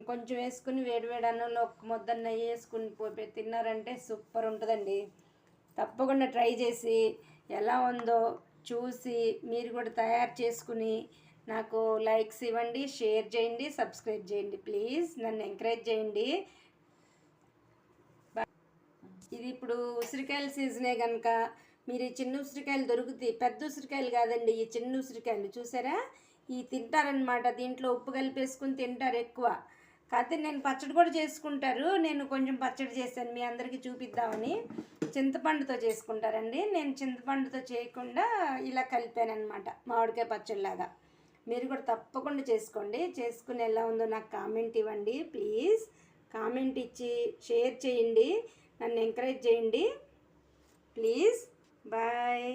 కొంచెం వేసుకుని వేడివేడి అన్నంలో ఒక్క ముద్ద నెయ్యి వేసుకుని తిన్నారంటే సూపర్ ఉంటుందండి. తప్పకుండా ట్రై చేసి ఎలా ఉందో చూసి మీరు కూడా తయారు చేసుకుని నాకు లైక్స్ ఇవ్వండి, షేర్ చేయండి, సబ్స్క్రైబ్ చేయండి. ప్లీజ్ నన్ను ఎంకరేజ్ చేయండి. ఇది ఇప్పుడు ఉసిరికాయల సీజనే కనుక మీరు ఈ చిన్న ఉసిరికాయలు దొరుకుతాయి. పెద్ద ఉసిరికాయలు కాదండి, ఈ చిన్న ఉసిరికాయలు చూసారా, ఈ తింటారనమాట. దీంట్లో ఉప్పు కలిపేసుకుని తింటారు ఎక్కువ. కాకపోతే నేను పచ్చడి కూడా చేసుకుంటారు. నేను కొంచెం పచ్చడి చేశాను మీ అందరికీ చూపిద్దామని. చింతపండుతో చేసుకుంటారండి, నేను చింతపండుతో చేయకుండా ఇలా కలిపాను అనమాట, మామిడికాయ పచ్చడిలాగా. మీరు కూడా తప్పకుండా చేసుకోండి. చేసుకుని ఎలా ఉందో నాకు కామెంట్ ఇవ్వండి. ప్లీజ్ కామెంట్ ఇచ్చి షేర్ చేయండి, నన్ను ఎంకరేజ్ చేయండి. Please bye.